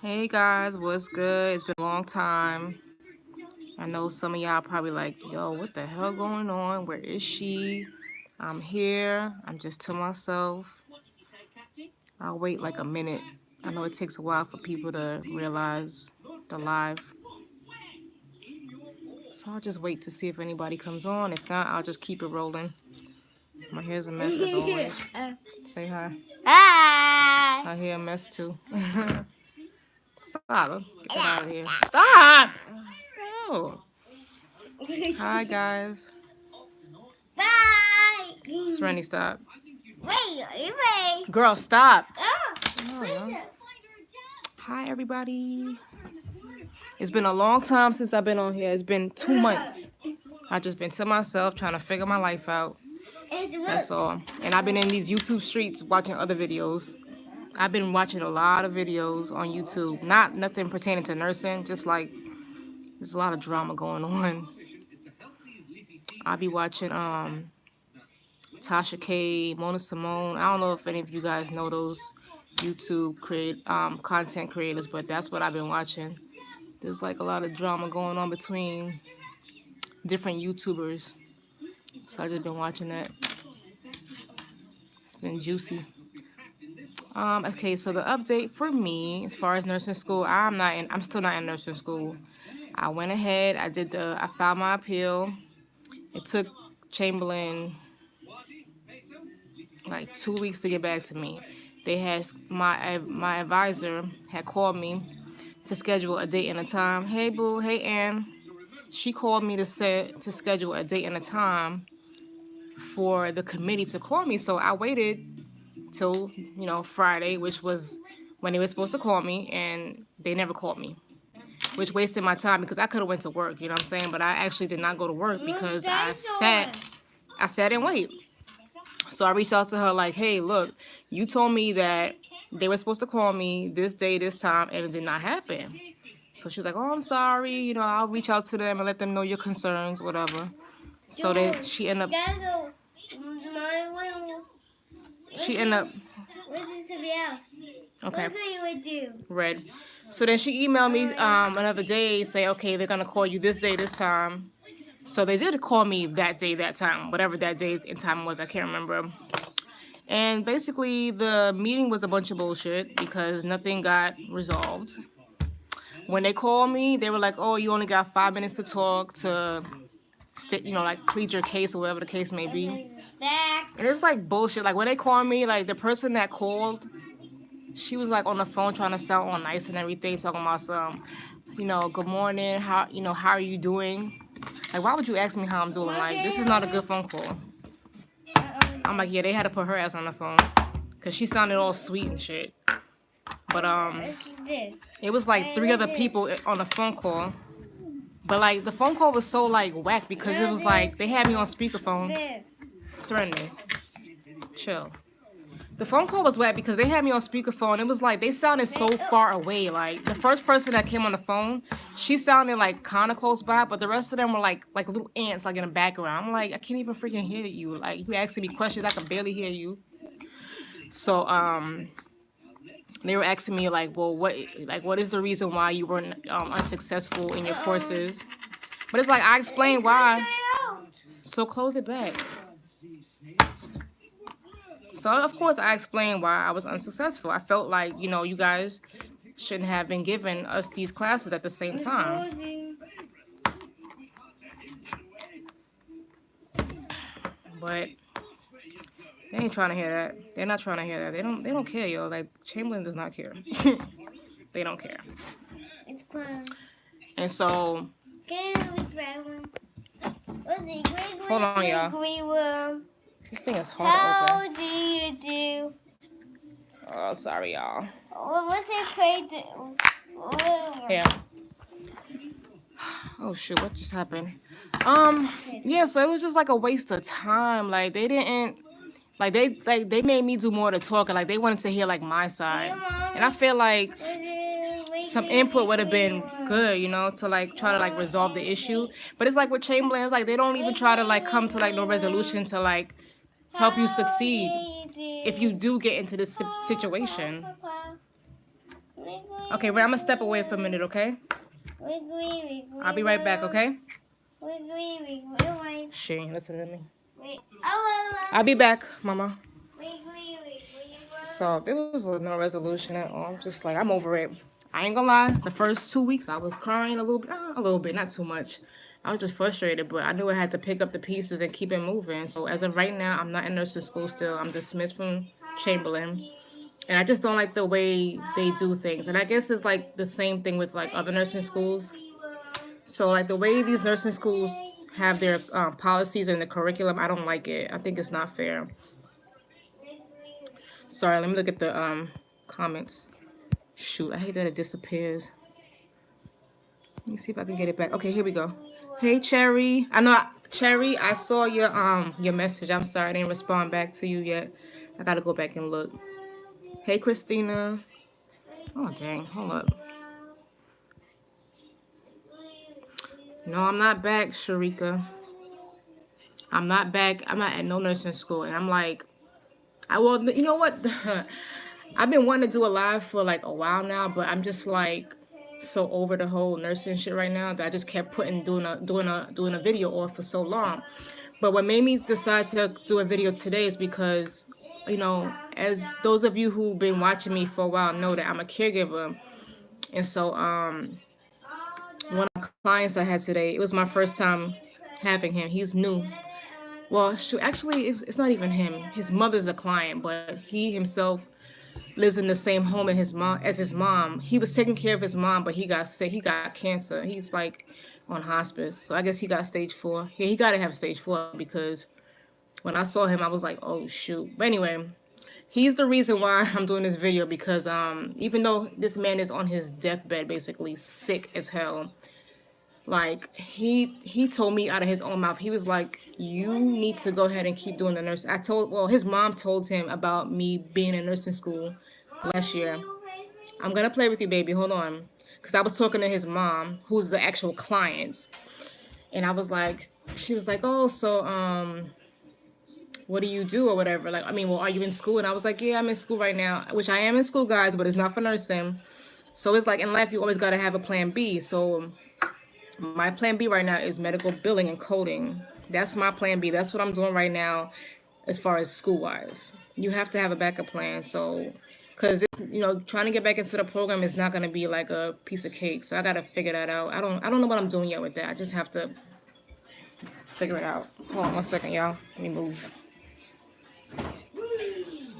Hey guys, what's good? It's been a long time. I know some of y'all probably like, yo, what the hell going on? Where is she? I'm here. I'm just to myself. I'll wait like a minute. I know it takes a while for people to realize the live. So I'll just wait to see if anybody comes on. If not, I'll just keep it rolling. My hair's a mess as always. Say hi. Hi. My hair a mess too. Stop. Get that out of here. Stop! No. Hi guys. Bye. Serenity, stop. Wait. Girl, stop. Oh, No. Hi everybody. It's been a long time since I've been on here. It's been 2 months. I've just been to myself trying to figure my life out. That's all. And I've been in these YouTube streets watching other videos. I've been watching a lot of videos on YouTube. Not nothing pertaining to nursing, just like there's a lot of drama going on. I'll be watching Tasha K, Mona Simone. I don't know if any of you guys know those YouTube content creators, but that's what I've been watching. There's like a lot of drama going on between different YouTubers. So I just been watching that. It's been juicy. Okay, so the update for me as far as nursing school, I'm still not in nursing school. I went ahead, I filed my appeal. It took Chamberlain like 2 weeks to get back to me. They had my advisor had called me to schedule a date and a time. Hey boo, hey Ann. She called me to schedule a date and a time for the committee to call me. So I waited till, Friday, which was when they were supposed to call me, and they never called me, which wasted my time because I could have went to work, you know what I'm saying? But I actually did not go to work because I sat and wait. So I reached out to her like, hey, look, you told me that they were supposed to call me this day, this time, and it did not happen. So she was like, oh, I'm sorry. I'll reach out to them and let them know your concerns, whatever. So then she ended up... What is somebody else? Okay. What can you do? Red. So then she emailed me another day, say, okay, they're going to call you this day, this time. So they did call me that day, that time, whatever that day and time was, I can't remember. And basically, the meeting was a bunch of bullshit because nothing got resolved. When they called me, they were like, oh, you only got 5 minutes to talk to, plead your case or whatever the case may be. And it's like bullshit. Like when they called me, like the person that called, she was like on the phone trying to sound all nice and everything, talking about some, good morning, how are you doing? Like, why would you ask me how I'm doing? Like, this is not a good phone call. I'm like, yeah, they had to put her ass on the phone because she sounded all sweet and shit. But it was like 3 other people on the phone call. But like the phone call was so like whack because it was like they had me on speakerphone. Serenity, chill. The phone call was whack because they had me on speakerphone. It was like they sounded so far away. Like the first person that came on the phone, she sounded like kind of close by, but the rest of them were like little ants like in the background. I'm like, I can't even freaking hear you. Like you asking me questions, I can barely hear you. So they were asking me like, well, what is the reason why you weren't unsuccessful in your courses? But it's like I explained why. So close it back. So, of course, I explained why I was unsuccessful. I felt like, you guys shouldn't have been giving us these classes at the same time. But they ain't trying to hear that. They're not trying to hear that. They don't care, yo. Like, Chamberlain does not care. They don't care. It's close. And so... Hold on, y'all. This thing is hard to open. How do you do? Oh, sorry, y'all. What's your grade? Yeah. Oh, shoot. What just happened? Yeah, so it was just like a waste of time. Like, they didn't... Like, they made me do more to talk. Like, they wanted to hear, like, my side. And I feel like some input would have been good, to, like, try to, like, resolve the issue. But it's like with Chamberlain, it's like they don't even try to, like, come to, like, no resolution to, like, help you succeed if you do get into this situation. Okay, Ray, I'm gonna step away for a minute, okay? I'll be right back, okay? Shane, listen to me. I'll be back, Mama. So there was no resolution at all. I'm just like, I'm over it. I ain't gonna lie. The first 2 weeks, I was crying a little bit, not too much. I was just frustrated, but I knew I had to pick up the pieces and keep it moving. So as of right now, I'm not in nursing school still. I'm dismissed from Chamberlain. And I just don't like the way they do things. And I guess it's like the same thing with like other nursing schools. So like the way these nursing schools have their policies and the curriculum, I don't like it. I think it's not fair. Sorry, let me look at the comments. Shoot, I hate that it disappears. Let me see if I can get it back. Okay, here we go. Hey Cherry. Cherry, I saw your message. I'm sorry I didn't respond back to you yet. I gotta go back and look. Hey Christina. Oh dang, hold up. No, I'm not back, Sharika. I'm not back. I'm not at no nursing school. And I'm like, you know what? I've been wanting to do a live for like a while now, but I'm just like so over the whole nursing shit right now that I just kept doing a video off for so long. But what made me decide to do a video today is because, you know, as those of you who've been watching me for a while know that I'm a caregiver. And so one of the clients I had today, it was my first time having him. He's new. Well, actually, it's not even him. His mother's a client, but he himself lives in the same home as his mom. He was taking care of his mom, but he got sick. He got cancer. He's like on hospice. So I guess he got stage 4. Yeah, he got to have stage 4 because when I saw him, I was like, oh shoot. But anyway, he's the reason why I'm doing this video because even though this man is on his deathbed, basically sick as hell, like he told me out of his own mouth, he was like, you need to go ahead and keep doing the nurse. His mom told him about me being in nursing school last year. I'm gonna play with you, baby, hold on, because I was talking to his mom, who's the actual client, and I was like, she was like, oh, so what do you do or whatever, like, I mean, well, are you in school? And I was like, yeah, I'm in school right now, which I am in school, guys, but it's not for nursing. So it's like in life you always got to have a plan B. So my plan B right now is medical billing and coding. That's my plan B. That's what I'm doing right now as far as school-wise. You have to have a backup plan. So, because, you know, trying to get back into the program is not going to be like a piece of cake. So I got to figure that out. I don't know what I'm doing yet with that. I just have to figure it out. Hold on 1 second, y'all. Let me move.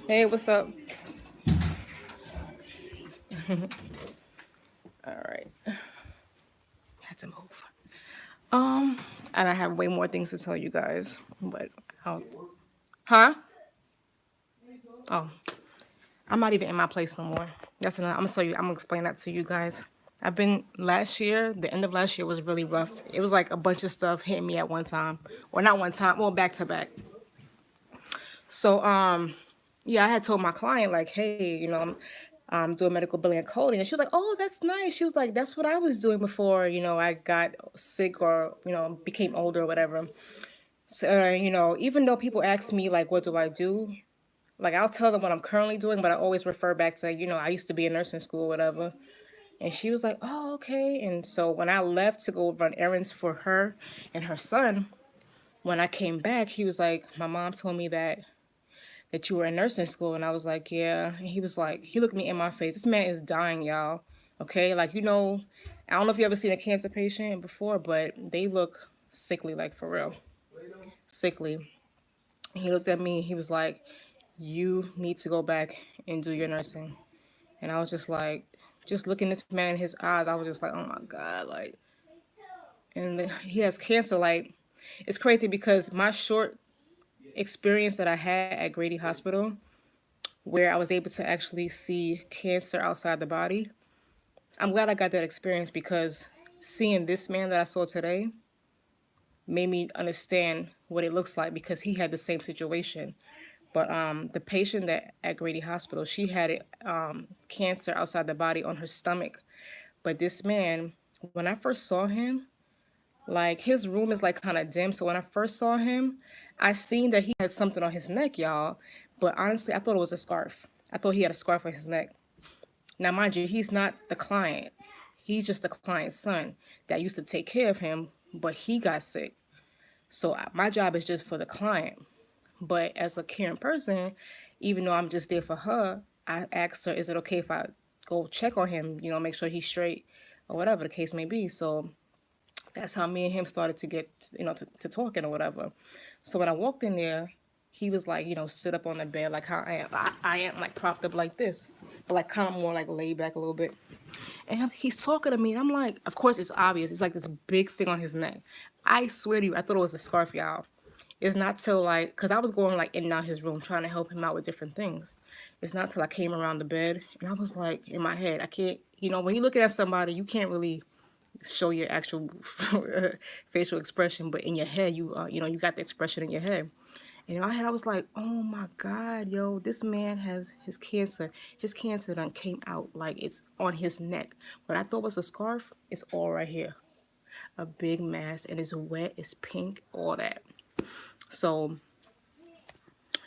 Hey, what's up? All right. Had to move. And I have way more things to tell you guys, but oh, I'm not even in my place no more. That's enough. I'm gonna explain that to you guys. Last year, the end of last year was really rough. It was like a bunch of stuff hitting me at one time, or not one time, well, back to back. So, yeah, I had told my client like, hey, you know, I'm doing medical billing and coding. And she was like, oh, that's nice. She was like, that's what I was doing before, you know, I got sick or, you know, became older or whatever. So, you know, even though people ask me, like, what do I do? Like, I'll tell them what I'm currently doing, but I always refer back to, you know, I used to be in nursing school or whatever. And she was like, oh, okay. And so when I left to go run errands for her and her son, when I came back, he was like, my mom told me that you were in nursing school. And I was like, yeah. And he was like, he looked me in my face. This man is dying, y'all. Okay, like, you know, I don't know if you ever seen a cancer patient before, but they look sickly, like for real. Sickly. He looked at me, he was like, you need to go back and do your nursing. And I was just like, just looking this man in his eyes, I was just like, oh my God, like, and he has cancer. Like, it's crazy because my short experience that I had at Grady Hospital, where I was able to actually see cancer outside the body, I'm glad I got that experience because seeing this man that I saw today made me understand what it looks like because he had the same situation. But the patient that at Grady Hospital, she had cancer outside the body on her stomach. But this man, when I first saw him, like his room is like kind of dim. So when I first saw him, I seen that he had something on his neck, y'all. But honestly, I thought it was a scarf. I thought he had a scarf on his neck. Now, mind you, he's not the client. He's just the client's son that used to take care of him, but he got sick. So my job is just for the client. But as a caring person, even though I'm just there for her, I asked her, is it okay if I go check on him, make sure he's straight or whatever the case may be. So that's how me and him started to get, to talking or whatever. So when I walked in there, he was like, sit up on the bed like how I am. I am like propped up like this, but like kind of more like laid back a little bit. And he's talking to me, and I'm like, of course it's obvious. It's like this big thing on his neck. I swear to you, I thought it was a scarf, y'all. It's not till like, cause I was going like in and out his room trying to help him out with different things. It's not till I came around the bed, and I was like, in my head, I can't, when you're looking at somebody, you can't really show your actual facial expression, but in your head, you got the expression in your head. And in my head, I was like, oh my God, yo, this man has his cancer. His cancer done came out like it's on his neck. What I thought was a scarf is all right here. A big mass, and it's wet, it's pink, all that. So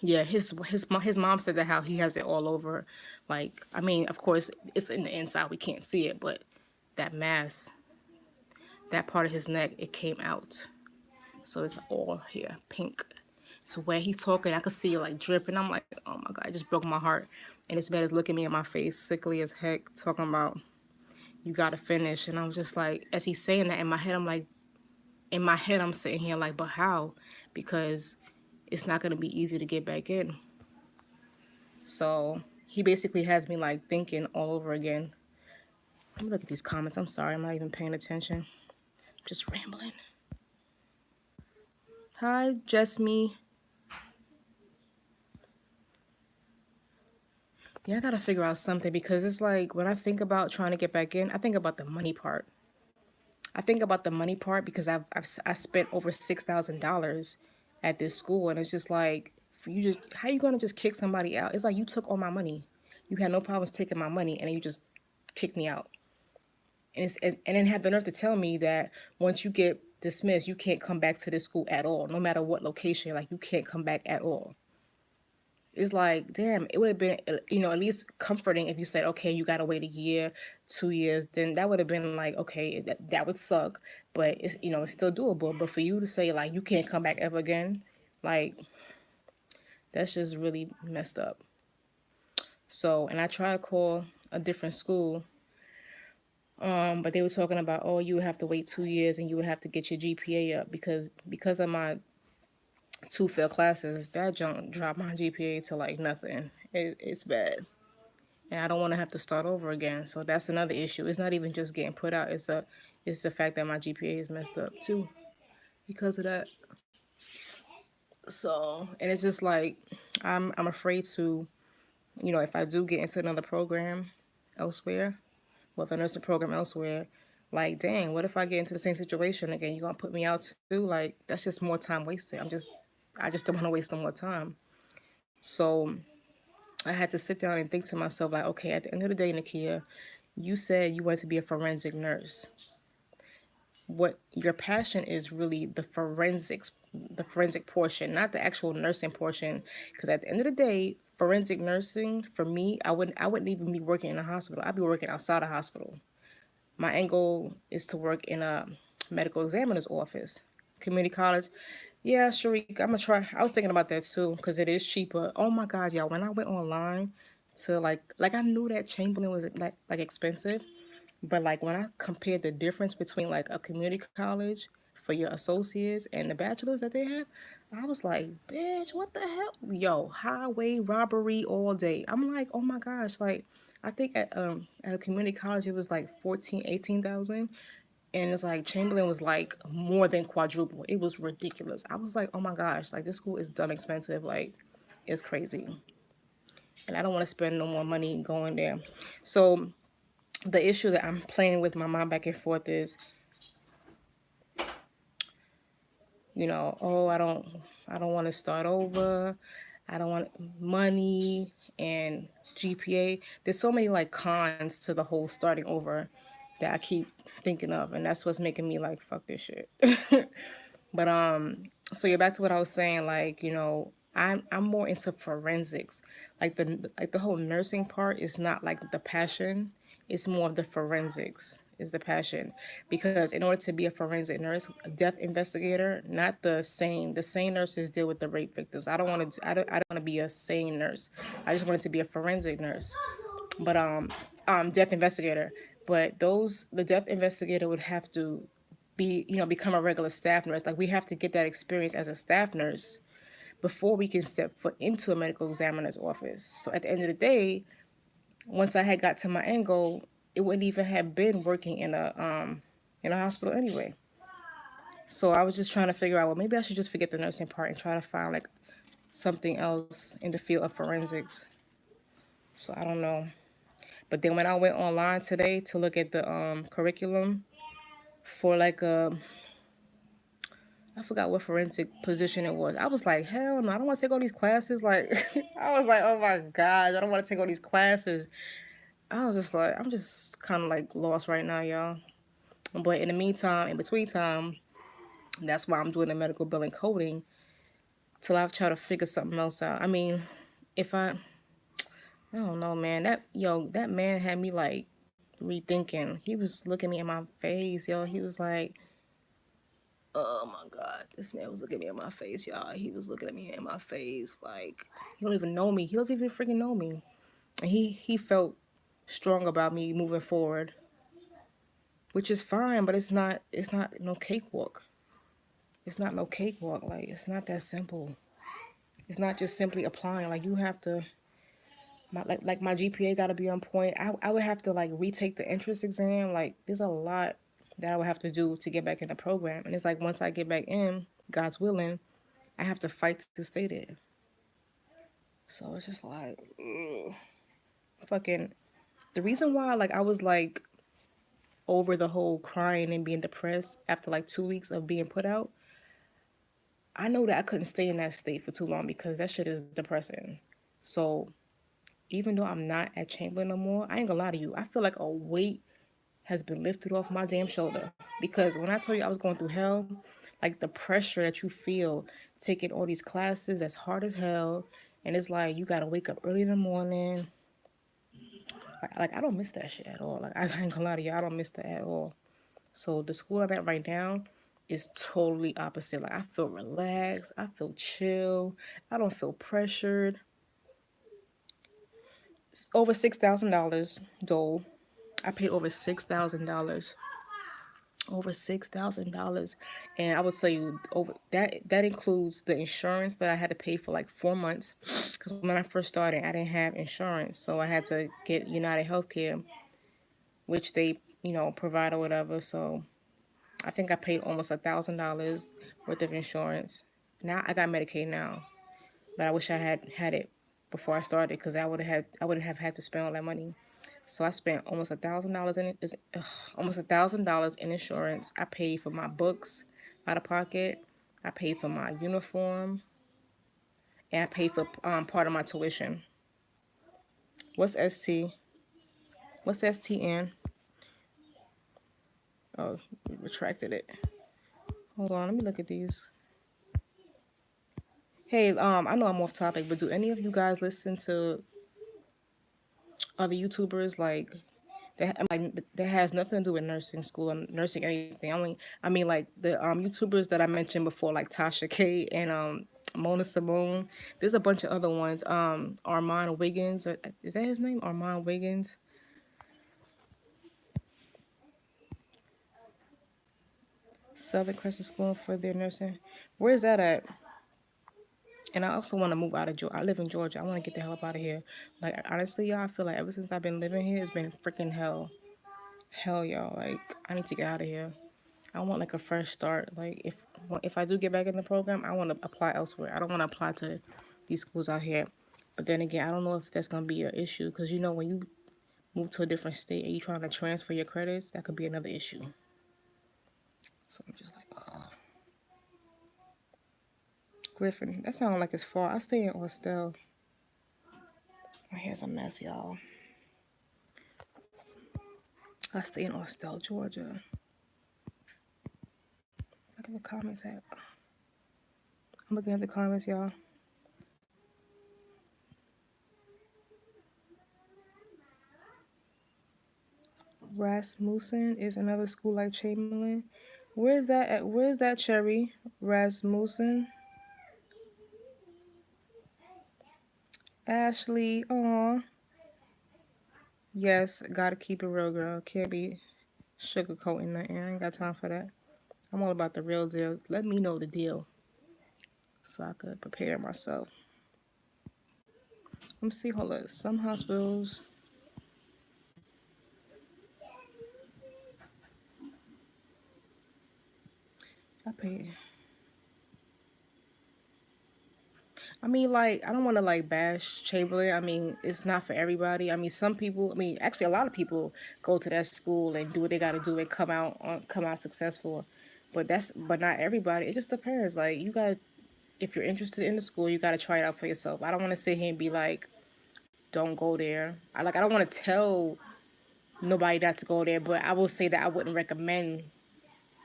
yeah, his mom said that how he has it all over. Like, I mean, of course, it's in the inside, we can't see it, but that mass, that part of his neck, it came out. So it's all here, pink. So where he's talking, I could see it like dripping. I'm like, oh my God, it just broke my heart. And this man is looking me in my face, sickly as heck, talking about, you gotta finish. And I'm just like, as he's saying that in my head, I'm sitting here like, but how? Because it's not gonna be easy to get back in. So he basically has me like thinking all over again. Let me look at these comments. I'm sorry, I'm not even paying attention. I'm just rambling. Hi, Jessme. Yeah, I gotta figure out something, because it's like when I think about trying to get back in, I think about the money part. Because I spent over $6,000 at this school, and it's just like, for you, just how you gonna just kick somebody out? It's like you took all my money. You had no problems taking my money, and then you just kicked me out. And then have the nerve to tell me that once you get dismissed, you can't come back to this school at all, no matter what location. Like, you can't come back at all. It's like, damn, it would have been, at least comforting if you said, okay, you got to wait a year, 2 years. Then that would have been like, okay, that would suck, but it's still doable. But for you to say, like, you can't come back ever again, like, that's just really messed up. So, and I tried to call a different school, but they were talking about, oh, you would have to wait 2 years and you would have to get your GPA up, because of my 2 failed classes, that junk dropped my GPA to like nothing. It's bad. And I don't want to have to start over again. So that's another issue. It's not even just getting put out. It's the fact that my GPA is messed up too because of that. So, and it's just like I'm afraid to, if I do get into another program elsewhere, with a nursing program elsewhere, like, dang, what if I get into the same situation again? You're gonna put me out too? Like, that's just more time wasted. I just don't want to waste no more time. So I had to sit down and think to myself, like, okay, at the end of the day, Nakia, you said you wanted to be a forensic nurse. What your passion is really the forensic portion, not the actual nursing portion. Because at the end of the day, forensic nursing, for me, I wouldn't even be working in a hospital. I'd be working outside a hospital. My end goal is to work in a medical examiner's office. Community college, yeah, Sharik, I'm gonna try. I was thinking about that too, because it is cheaper. Oh my God, y'all, when I went online to like I knew that Chamberlain was like expensive, but like when I compared the difference between like a community college for your associates and the bachelors that they have, I was like, bitch, what the hell? Yo, highway robbery all day. I'm like, oh my gosh, like I think at a community college it was like 18,000. And it's like Chamberlain was like more than quadruple. It was ridiculous. I was like, oh my gosh, like this school is dumb expensive. Like, it's crazy. And I don't want to spend no more money going there. So the issue that I'm playing with my mind back and forth is, oh, I don't want to start over. I don't want money and GPA. There's so many like cons to the whole starting over that I keep thinking of, and that's what's making me like, fuck this shit. But so yeah, back to what I was saying, like, I'm more into forensics. Like the whole nursing part is not like the passion. It's more of the forensics is the passion. Because in order to be a forensic nurse, a death investigator, not the sane nurses deal with the rape victims. I don't want to be a sane nurse. I just wanted to be a forensic nurse. But death investigator. But the death investigator would have to become a regular staff nurse. Like we have to get that experience as a staff nurse before we can step foot into a medical examiner's office. So at the end of the day, once I had got to my end goal, it wouldn't even have been working in a hospital anyway. So I was just trying to figure out, well, maybe I should just forget the nursing part and try to find like something else in the field of forensics. So I don't know. But then when I went online today to look at the curriculum for like I forgot what forensic position it was. I was like, hell no, I don't want to take all these classes. Like, I was like, oh my gosh, I don't want to take all these classes. I was just like, I'm just kind of like lost right now, y'all. But in the meantime, in between time, that's why I'm doing the medical billing coding till I try to figure something else out. I mean, if I don't know, man. That man had me like rethinking. He was looking me in my face, yo. He was like, oh my God, this man was looking at me in my face, y'all. He was looking at me in my face like he don't even know me. He doesn't even freaking know me. And he felt strong about me moving forward, which is fine, but it's not no cakewalk. It's not no cakewalk. Like it's not that simple. It's not just simply applying. Like you have to my GPA got to be on point. I would have to like retake the entrance exam. Like there's a lot that I would have to do to get back in the program. And it's like once I get back in, God's willing, I have to fight to stay there. So it's just like fucking the reason why like I was like over the whole crying and being depressed after like 2 weeks of being put out. I know that I couldn't stay in that state for too long because that shit is depressing. So even though I'm not at Chamberlain no more, I ain't gonna lie to you. I feel like a weight has been lifted off my damn shoulder. Because when I told you I was going through hell, like the pressure that you feel taking all these classes that's hard as hell, and it's like you gotta wake up early in the morning. Like I don't miss that shit at all. Like I ain't gonna lie to you, I don't miss that at all. So the school I'm at right now is totally opposite. Like I feel relaxed, I feel chill, I don't feel pressured. It's over $6,000 dole. I paid over $6,000. Over $6,000, and I will tell you over that includes the insurance that I had to pay for like 4 months. Because when I first started, I didn't have insurance, so I had to get United Healthcare, which they provide or whatever. So I think I paid almost $1,000 worth of insurance. Now I got Medicaid now, but I wish I had it before I started because I wouldn't have had to spend all that money. So I spent almost $1,000 almost $1,000 in insurance. I paid for my books out of pocket. I paid for my uniform, and I paid for part of my tuition. What's ST? What's STN? Oh, retracted it. Hold on, let me look at these. Hey, I know I'm off topic, but do any of you guys listen to other YouTubers like that has nothing to do with nursing school and nursing anything? I mean like the YouTubers that I mentioned before, like Tasha K and Mona Simone. There's a bunch of other ones. Armand Wiggins, is that his name? Armand Wiggins. Southern Crescent School for their nursing. Where is that at? And I also want to move out of Georgia. I live in Georgia. I want to get the hell up out of here. Like honestly, y'all, I feel like ever since I've been living here, it's been freaking hell. Hell, y'all. Like I need to get out of here. I want like a fresh start. Like if I do get back in the program, I want to apply elsewhere. I don't want to apply to these schools out here. But then again, I don't know if that's gonna be an issue because when you move to a different state and you trying to transfer your credits, that could be another issue. So I'm just like, ugh. Griffin, that sounds like it's far. I stay in Austell. My hair's a mess, y'all. I stay in Austell, Georgia. Look at the comments at. I'm looking at the comments, y'all. Rasmussen is another school like Chamberlain. Where's that at? Where's that, Cherry? Rasmussen. Ashley, aw. Yes, gotta keep it real, girl. Can't be sugarcoating nothing. I ain't got time for that. I'm all about the real deal. Let me know the deal so I could prepare myself. Let me see. Hold up. Some hospitals. I pay. I mean, like, I don't want to like bash Chamberlain. I mean, it's not for everybody. I mean, some people. I mean, actually, a lot of people go to that school and do what they got to do and come out successful. But not everybody. It just depends. Like, you got, if you're interested in the school, you got to try it out for yourself. I don't want to sit here and be like, don't go there. I don't want to tell nobody not to go there, but I will say that I wouldn't recommend.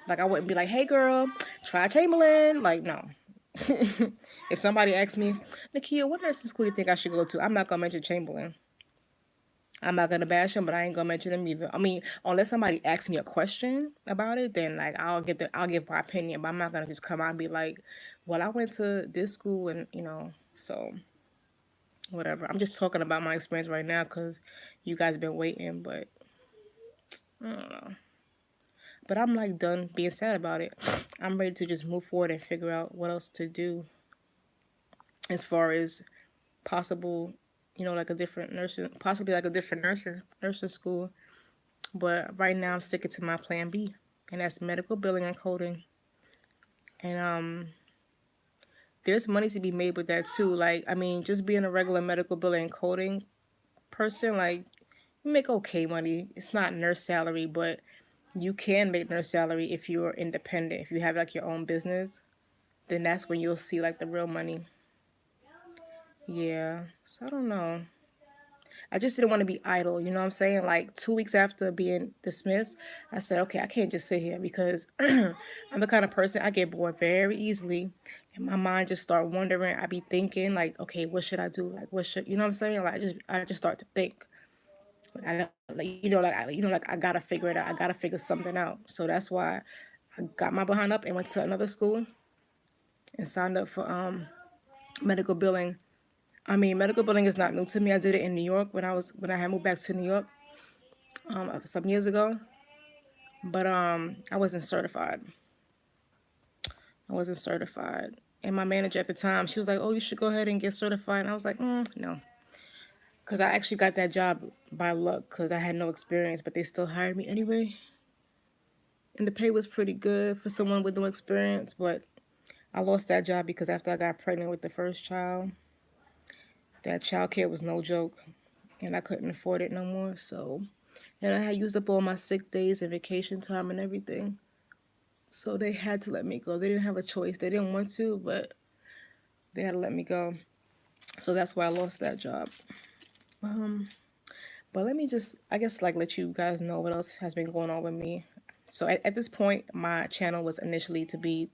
Like, I wouldn't be like, hey girl, try Chamberlain. Like, no. If somebody asks me, Nakia, what nursing school you think I should go to? I'm not gonna mention Chamberlain. I'm not gonna bash them, but I ain't gonna mention them either. I mean, unless somebody asks me a question about it, then like I'll give my opinion, but I'm not gonna just come out and be like, well, I went to this school and so whatever. I'm just talking about my experience right now because you guys been waiting, but I don't know. But I'm like done being sad about it. I'm ready to just move forward and figure out what else to do as far as possible, like a different nursing, possibly like a different nursing school. But right now I'm sticking to my plan B, and that's medical billing and coding. And there's money to be made with that too. Like, I mean, just being a regular medical billing and coding person, like, you make okay money. It's not nurse salary, but you can make nurse salary if you're independent. If you have like your own business, then that's when you'll see like the real money. Yeah, so I don't know. I just didn't want to be idle, you know what I'm saying? Like 2 weeks after being dismissed, I said, okay, I can't just sit here because I'm the kind of person, I get bored very easily. And my mind just start wandering. I be thinking like, okay, what should I do? Like, you know what I'm saying? Like, I just start to think. Like, I gotta figure it out. I gotta figure something out. So that's why I got my behind up and went to another school and signed up for medical billing. I mean, medical billing is not new to me. I did it in New York when I had moved back to New York some years ago. But I wasn't certified. And my manager at the time, she was like, "Oh, you should go ahead and get certified." And I was like, "No," because I actually got that job by luck because I had no experience, but they still hired me anyway. And the pay was pretty good for someone with no experience, but I lost that job because after I got pregnant with the first child, that child care was no joke, and I couldn't afford it no more. So, and I had used up all my sick days and vacation time and everything. So they had to let me go. They didn't have a choice. They didn't want to, but they had to let me go. So that's why I lost that job. But let me just, I guess, like let you guys know what else has been going on with me. So at this point, my channel was initially to be,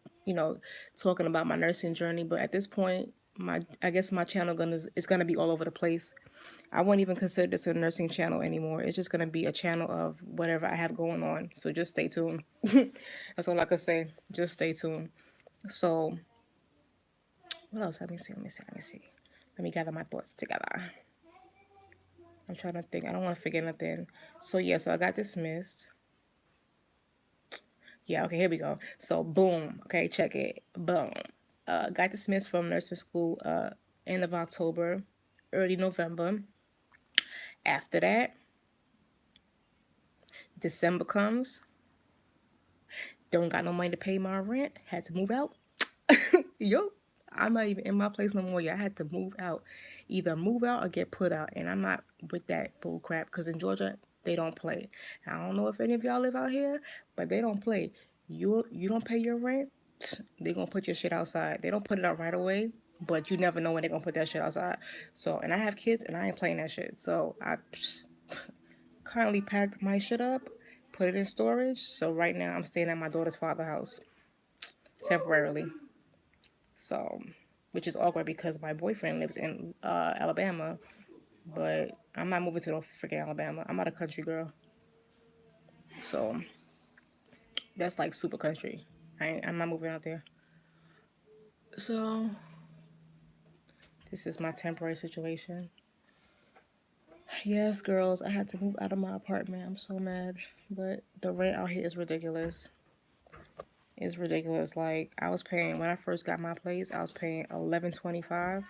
talking about my nursing journey. But at this point, I guess my channel is gonna be all over the place. I won't even consider this a nursing channel anymore. It's just gonna be a channel of whatever I have going on. So just stay tuned. That's all I can say. Just stay tuned. So what else? Let me see. Let me gather my thoughts together. I'm trying to think. I don't want to forget nothing. So yeah, so I got dismissed. Yeah, okay, here we go. So boom. Okay, check it. Boom. Got dismissed from nursing school end of October, early November. After that, December comes. Don't got no money to pay my rent. Had to move out. Yo, I'm not even in my place no more. Yeah, I had to move out. Either move out or get put out. And I'm not with that bull crap. Because in Georgia, they don't play. I don't know if any of y'all live out here, but they don't play. You don't pay your rent, they gonna put your shit outside. They don't put it out right away, but you never know when they're gonna put that shit outside. So, and I have kids and I ain't playing that shit. So I kindly packed my shit up, put it in storage. So right now I'm staying at my daughter's father's house temporarily. So, which is awkward because my boyfriend lives in Alabama, but I'm not moving to no freaking Alabama. I'm not a country girl. So that's like super country. I'm not moving out there. So this is my temporary situation. Yes, girls, I had to move out of my apartment. I'm so mad. But the rent out here is ridiculous. It's ridiculous. Like, I was paying, when I first got my place, I was paying $11.25.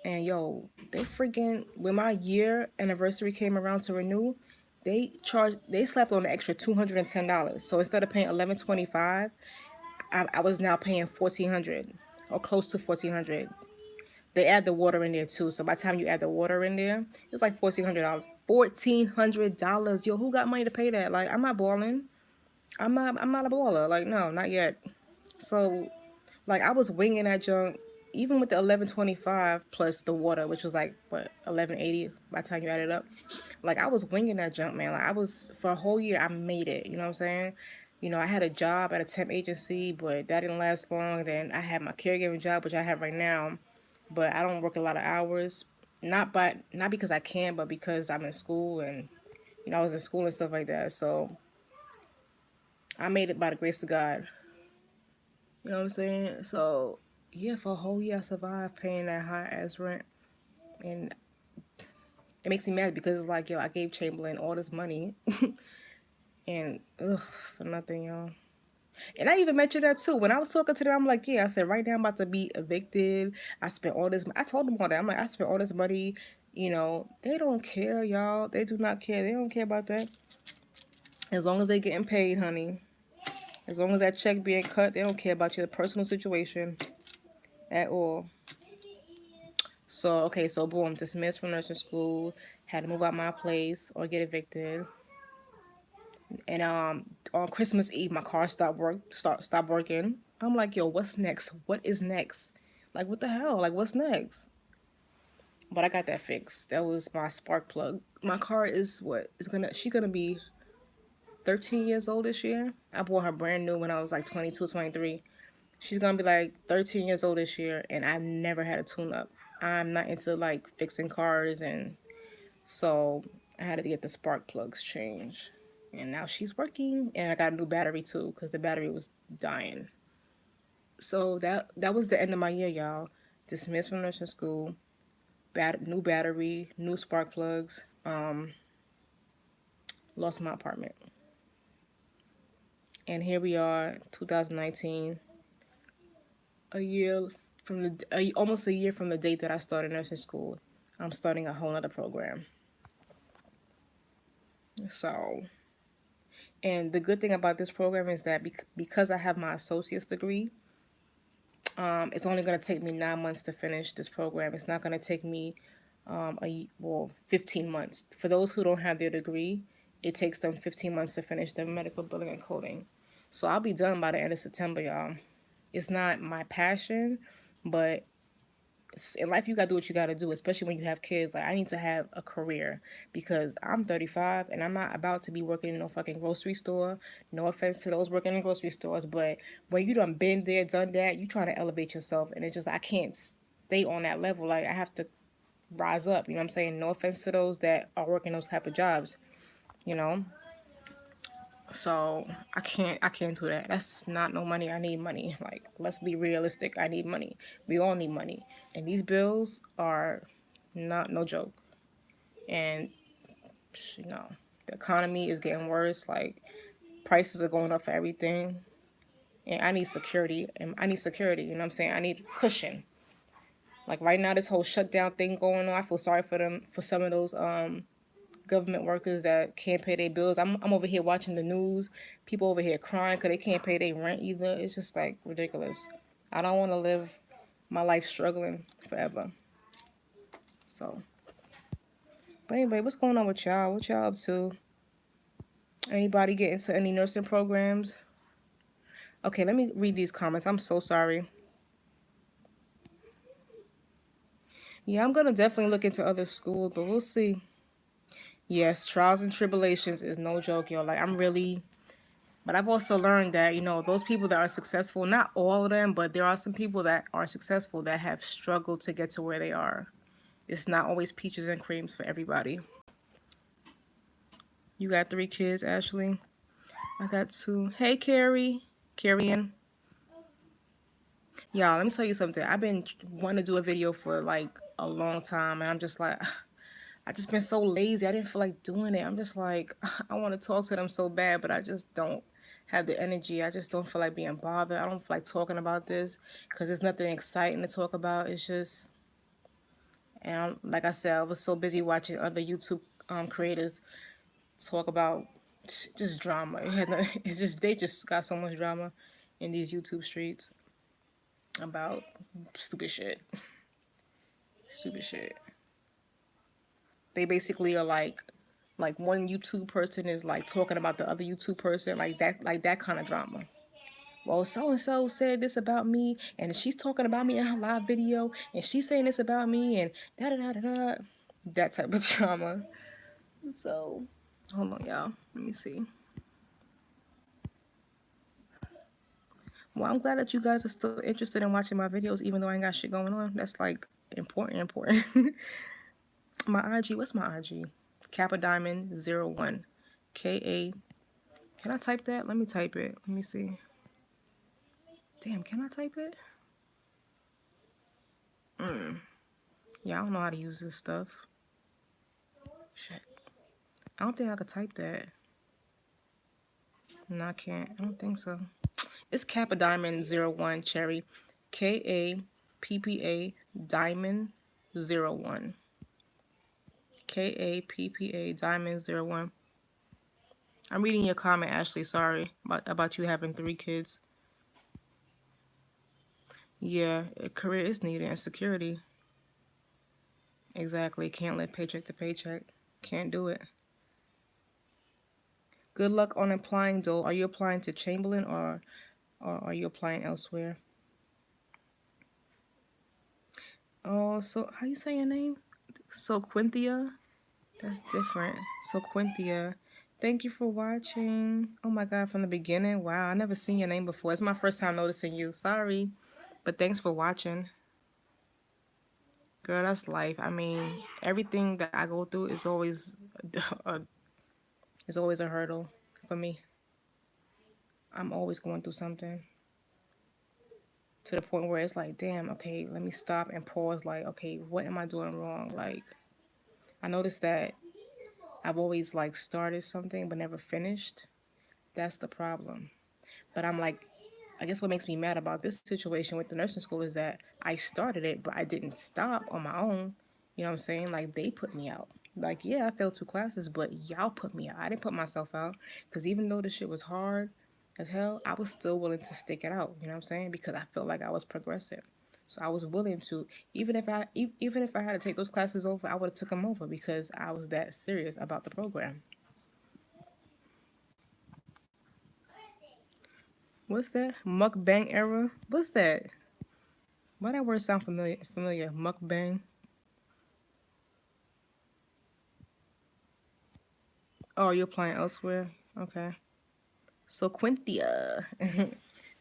And yo, they freaking, when my year anniversary came around to renew, they slapped on an extra $210. So instead of paying $11.25, I was now paying $1,400 or close to $1,400. They add the water in there too. So by the time you add the water in there, it's like $1,400. $1,400. Yo, who got money to pay that? Like, I'm not balling. I'm not a baller. Like, no, not yet. So, like, I was winging that junk, even with the $11.25 plus the water, which was like what, $11.80 by the time you add it up. Like, I was winging that junk, man. Like, I was, for a whole year, I made it. You know what I'm saying? You know, I had a job at a temp agency, but that didn't last long. Then I had my caregiving job, which I have right now, but I don't work a lot of hours. Not because I can, but because I'm in school, and you know, I was in school and stuff like that. So I made it by the grace of God. You know what I'm saying? So yeah, for a whole year I survived paying that high ass rent, and it makes me mad because it's like, yo, I gave Chamberlain all this money, and ugh, for nothing, y'all. And I even mentioned that too. When I was talking to them, I'm like, yeah, I said, right now I'm about to be evicted. I spent all this, I told them all that. I'm like, I spent all this money. You know, they don't care, y'all. They do not care. They don't care about that. As long as they getting paid, honey. As long as that check being cut, they don't care about your personal situation at all. So, okay, so boom, dismissed from nursing school, had to move out my place or get evicted. And on Christmas Eve, my car stopped working. I'm like, yo, what's next? What is next? Like, what the hell? Like, what's next? But I got that fixed. That was my spark plug. My car is she gonna be 13 years old this year. I bought her brand new when I was like 22, 23. She's gonna be like 13 years old this year, and I've never had a tune up. I'm not into like fixing cars, and so I had to get the spark plugs changed. And now she's working, and I got a new battery too because the battery was dying. So that was the end of my year, y'all. Dismissed from nursing school, new battery, new spark plugs. Lost my apartment, and here we are, 2019. Almost a year from the date that I started nursing school. I'm starting a whole nother program. So, and the good thing about this program is that because I have my associate's degree, it's only going to take me 9 months to finish this program. It's not going to take me 15 months. For those who don't have their degree, it takes them 15 months to finish their medical billing and coding. So I'll be done by the end of September, y'all. It's not my passion, but in life you gotta do what you gotta do, especially when you have kids. Like, I need to have a career because I'm 35 and I'm not about to be working in no fucking grocery store. No offense to those working in grocery stores, but when you done been there, done that, you trying to elevate yourself, and it's just, I can't stay on that level. Like, I have to rise up, you know what I'm saying? No offense to those that are working those type of jobs, you know? So I can't do that. That's not no money. I need money. Like, let's be realistic. I need money. We all need money. And these bills are not no joke. And you know, the economy is getting worse. Like, prices are going up for everything. And I need security. You know what I'm saying? I need cushion. Like, right now, this whole shutdown thing going on, I feel sorry for them, for some of those government workers that can't pay their bills. I'm over here watching the news. People over here crying because they can't pay their rent either. It's just like ridiculous. I don't want to live my life struggling forever. So, but anyway, what's going on with y'all? What y'all up to? Anybody get into any nursing programs? Okay, let me read these comments. I'm so sorry. Yeah, I'm gonna definitely look into other schools, but we'll see. Yes, trials and tribulations is no joke, yo. Like, but I've also learned that, you know, those people that are successful, not all of them, but there are some people that are successful that have struggled to get to where they are. It's not always peaches and creams for everybody. You got 3 kids, Ashley? I got two. Hey, Carrie. Carrion. Y'all, let me tell you something. I've been wanting to do a video for like a long time, and I'm just like, I just been so lazy. I didn't feel like doing it. I'm just like, I want to talk to them so bad, but I just don't have the energy. I just don't feel like being bothered. I don't feel like talking about this because there's nothing exciting to talk about. It's just, and like I said, I was so busy watching other YouTube creators talk about just drama. It's just they just got so much drama in these YouTube streets about stupid shit. Stupid shit. They basically are like one YouTube person is like talking about the other YouTube person, like that kind of drama. Well, so and so said this about me, and she's talking about me in her live video, and she's saying this about me, and da da da da da. That type of drama. So, hold on, y'all. Let me see. Well, I'm glad that you guys are still interested in watching my videos, even though I ain't got shit going on. That's like important. My IG, what's my IG? Kappa Diamond 01. K-A. Can I type that? Let me type it. Let me see. Damn, can I type it? Yeah, I don't know how to use this stuff. Shit. I don't think I could type that. No, I can't. I don't think so. It's Kappa Diamond 01 Cherry. K-A-P-P-A Diamond 01. K-A-P-P-A Diamond 01. I'm reading your comment, Ashley. Sorry about you having 3 kids. Yeah, a career is needed and security. Exactly. Can't live paycheck to paycheck. Can't do it. Good luck on applying, though. Are you applying to Chamberlain or are you applying elsewhere? Oh, so how you say your name? So Quinthia? That's different. So Quinthia. Thank you for watching. Oh my God, from the beginning. Wow, I never seen your name before. It's my first time noticing you. Sorry. But thanks for watching. Girl, that's life. I mean, everything that I go through is always a hurdle for me. I'm always going through something. To the point where it's like, damn, okay, let me stop and pause. Like, okay, what am I doing wrong? Like, I noticed that I've always like started something but never finished. That's the problem. But I'm like, I guess what makes me mad about this situation with the nursing school is that I started it, but I didn't stop on my own. You know what I'm saying? Like, they put me out. Like, yeah, I failed 2 classes, but y'all put me out. I didn't put myself out. Because even though this shit was hard as hell, I was still willing to stick it out. You know what I'm saying? Because I felt like I was progressive. So I was willing to, even if I had to take those classes over, I would have took them over because I was that serious about the program. What's that? Mukbang era? What's that? Why that word sound familiar? Mukbang. Oh, you're applying elsewhere? Okay. So Quinthia.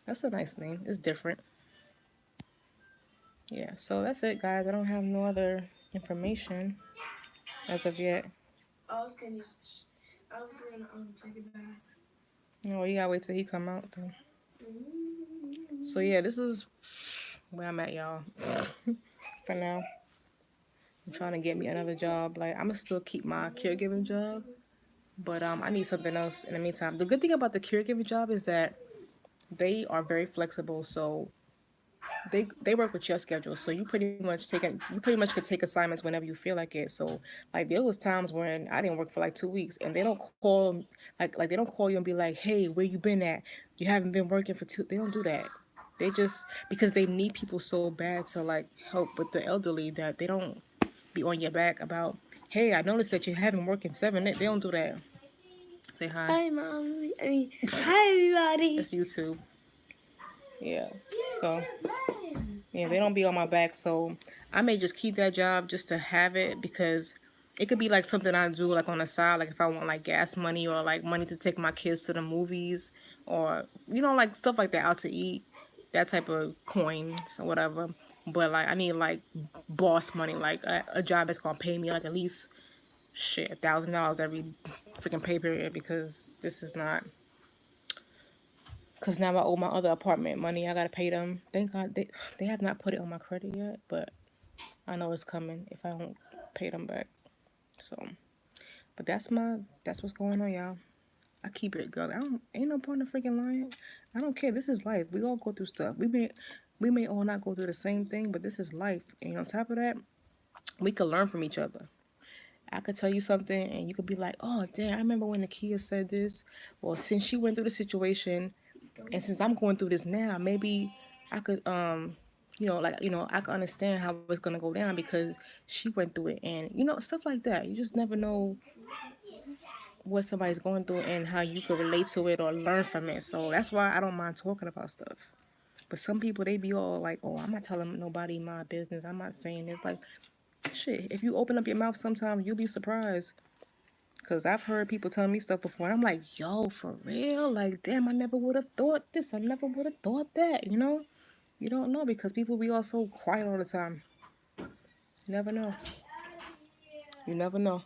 That's a nice name. It's different. Yeah, so that's it, guys. I don't have no other information as of yet. I was gonna take it back. No, you gotta wait till he come out though. So yeah, this is where I'm at, y'all. For now. I'm trying to get me another job. Like, I'm gonna still keep my caregiving job, but I need something else in the meantime. The good thing about the caregiving job is that they are very flexible, so they work with your schedule. So you pretty much could take assignments whenever you feel like it. So like there was times when I didn't work for like 2 weeks, and they don't call like they don't call you and be like, hey, where you been at? You haven't been working for 2. They don't do that. They just, because they need people so bad to like help with the elderly, that they don't be on your back about, hey, I noticed that you haven't worked in 7. They don't do that. Say hi. Hi, Mom. Hi, everybody. It's YouTube. Yeah. So, yeah, they don't be on my back. So, I may just keep that job just to have it, because it could be like something I do like on the side, like if I want like gas money or like money to take my kids to the movies, or, you know, like stuff like that, out to eat, that type of coins or whatever. But like I need like boss money, like a job that's gonna pay me like at least $1,000 every freaking pay period, because this is not Because now I owe my other apartment money. I got to pay them. Thank God they have not put it on my credit yet, but I know it's coming if I don't pay them back. So, but that's what's going on, y'all. I keep it, girl. Ain't no point in freaking lying. I don't care. This is life. We all go through stuff. We may all not go through the same thing, but this is life. And on top of that, we can learn from each other. I could tell you something and you could be like, oh, damn, I remember when Nakia said this. Well, since she went through the situation and since I'm going through this now, maybe I could, I can understand how it's going to go down because she went through it. And, stuff like that. You just never know what somebody's going through and how you could relate to it or learn from it. So that's why I don't mind talking about stuff. But some people, they be all like, oh, I'm not telling nobody my business. I'm not saying this. Like, shit, if you open up your mouth sometimes, you'll be surprised. Because I've heard people tell me stuff before, and I'm like, yo, for real? Like, damn, I never would have thought this. I never would have thought that, You don't know because people be all so quiet all the time. You never know. You never know.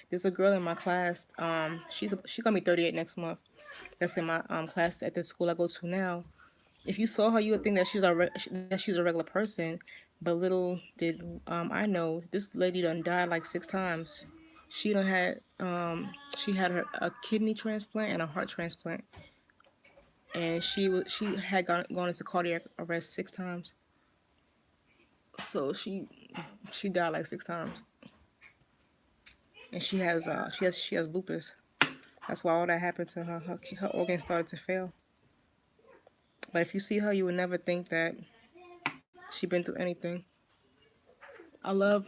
There's a girl in my class. She's gonna be 38 next month. That's in my class at the school I go to now. If you saw her, you would think that she's a regular person. But little did I know, this lady done died like 6 times. She had a kidney transplant and a heart transplant, and she had gone into cardiac arrest 6 times. So she died like 6 times, and she has lupus. That's why all that happened to her. Her organs started to fail. But if you see her, you would never think that she been through anything. I love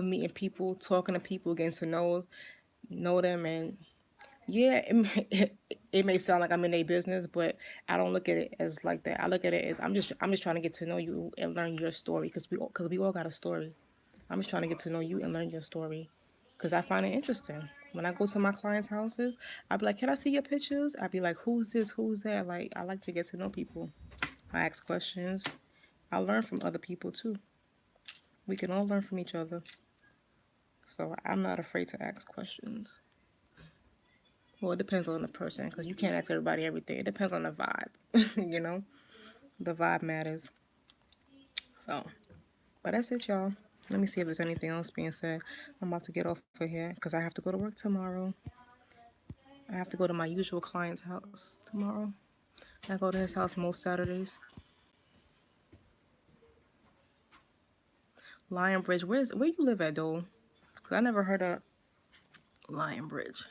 meeting people, talking to people, getting to know them, and yeah, it may sound like I'm in their business, but I don't look at it as like that. I look at it as I'm just trying to get to know you and learn your story because we all got a story. I'm just trying to get to know you and learn your story because I find it interesting. When I go to my clients' houses, I'll be like, can I see your pictures? I'll be like, who's this? Who's that? Like, I like to get to know people. I ask questions. I learn from other people too. We can all learn from each other. So I'm not afraid to ask questions. Well, it depends on the person because you can't ask everybody everything. It depends on the vibe, The vibe matters. So, but that's it, y'all. Let me see if there's anything else being said. I'm about to get off of here because I have to go to work tomorrow. I have to go to my usual client's house tomorrow. I go to his house most Saturdays. Lion Bridge. Where you live at, Dole? Because I never heard of Lion Bridge.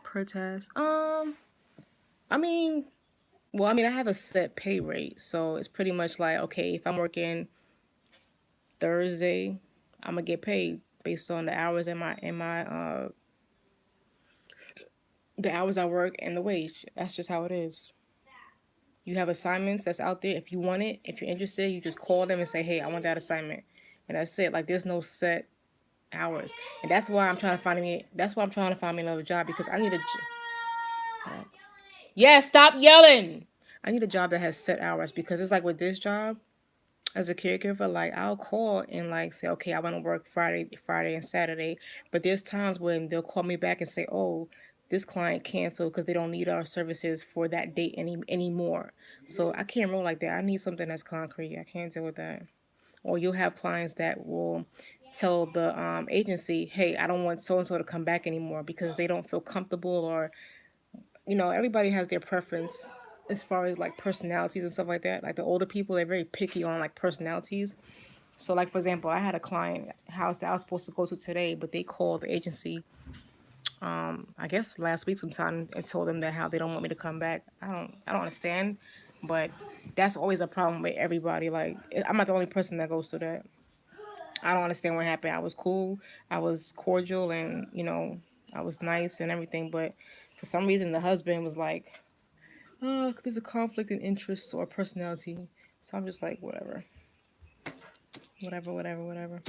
Per task. I have a set pay rate, so it's pretty much like, okay, if I'm working Thursday, I'm gonna get paid based on the hours the hours I work and the wage. That's just how it is. You have assignments that's out there. If you want it, if you're interested, you just call them and say, hey, I want that assignment, and that's it. Like, there's no set hours, and that's why I'm trying to find me another job because I need a. Yeah, stop yelling. I need a job that has set hours because it's like with this job as a caregiver, like I'll call and like say, okay, I want to work Friday and Saturday, but there's times when they'll call me back and say, oh, this client canceled because they don't need our services for that date anymore. So I can't roll like that. I need something that's concrete. I can't deal with that. Or you'll have clients that will tell the agency, hey, I don't want so-and-so to come back anymore because they don't feel comfortable, or everybody has their preference as far as like personalities and stuff like that. Like the older people, they're very picky on like personalities. So like, for example, I had a client house that I was supposed to go to today, but they called the agency, I guess last week sometime, and told them that how they don't want me to come back. I don't understand, but that's always a problem with everybody. Like, I'm not the only person that goes through that. I don't understand what happened. I was cool, I was cordial, and I was nice and everything, but for some reason the husband was like, oh, there's a conflict in interests or personality. So I'm just like, whatever. Whatever.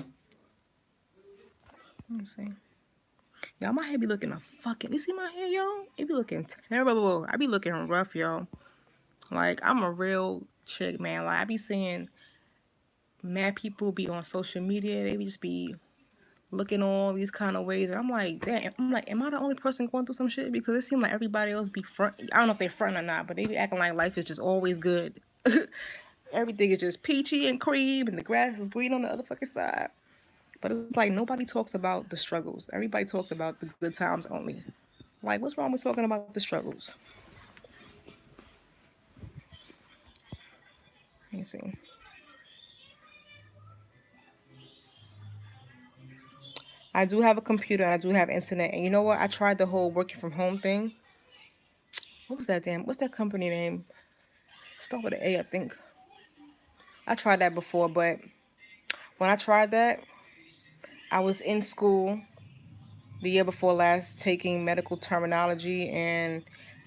Let me see. Y'all, my hair be looking you see my hair, y'all? It be looking terrible. I be looking rough, y'all. Like, I'm a real chick, man. Like, I be seeing mad people be on social media. They just be looking all these kind of ways. And I'm like, damn. I'm like, am I the only person going through some shit? Because it seems like everybody else be front. I don't know if they're front or not, but they be acting like life is just always good. Everything is just peachy and cream, and the grass is green on the other fucking side. But it's like nobody talks about the struggles. Everybody talks about the good times only. Like, what's wrong with talking about the struggles? Let me see. I do have a computer and I do have internet. And you know what? I tried the whole working from home thing. What was that damn? What's that company name? Start with an A, I think. I tried that before, but when I tried that, I was in school the year before last taking medical terminology and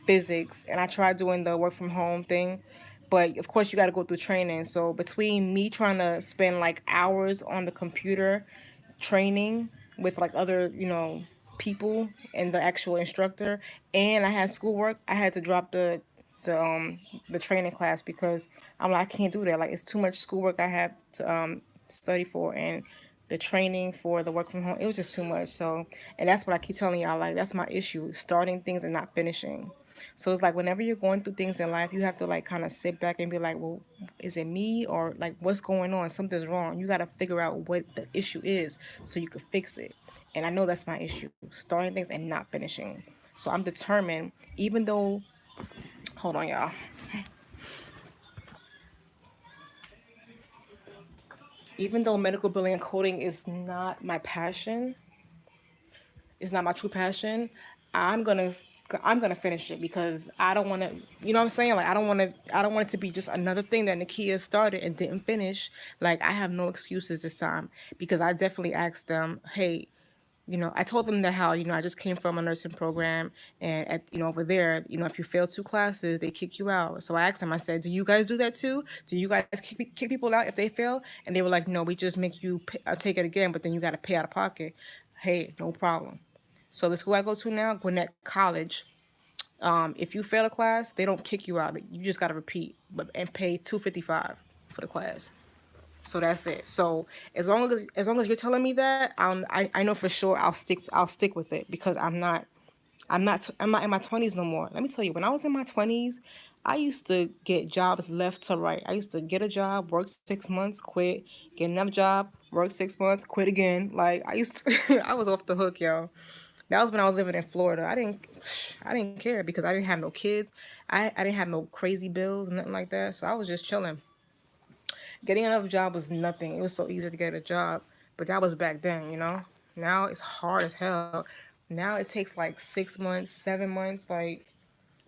physics, and I tried doing the work from home thing. But of course, you got to go through training. So between me trying to spend like hours on the computer training with like other, people and the actual instructor, and I had schoolwork, I had to drop the training class because I'm like, I can't do that. Like, it's too much schoolwork I have to study for, and the training for the work from home, it was just too much. So, and that's what I keep telling y'all, like, that's my issue, starting things and not finishing. So it's like whenever you're going through things in life, you have to like kind of sit back and be like, well, is it me, or like what's going on? Something's wrong. You got to figure out what the issue is so you can fix it. And I know that's my issue, starting things and not finishing. So I'm determined, even though, hold on, y'all. Even though medical billing and coding is not my passion, it's not my true passion, I'm gonna I'm gonna finish it because I don't want to, you know what I'm saying? Like, I don't want it to be just another thing that Nakia started and didn't finish. Like, I have no excuses this time because I definitely asked them, hey, I told them that how, I just came from a nursing program, and at, over there, if you fail 2 classes, they kick you out. So I asked them, I said, do you guys do that too? Do you guys kick people out if they fail? And they were like, no, we just make you take it again, but then you got to pay out of pocket. Hey, no problem. So the school I go to now, Gwinnett College, if you fail a class, they don't kick you out. You just got to repeat and pay $255 for the class. So that's it. So as long as you're telling me that, I know for sure I'll stick with it because I'm not in my 20s no more. Let me tell you, when I was in my 20s, I used to get jobs left to right. I used to get a job, work 6 months, quit, get another job, work 6 months, quit again. Like, I used to, I was off the hook, yo. That was when I was living in Florida. I didn't care because I didn't have no kids. I didn't have no crazy bills, nothing like that. So I was just chilling. Getting another job was nothing. It was so easy to get a job, but that was back then. Now it's hard as hell. Now it takes like 6 months, 7 months. Like,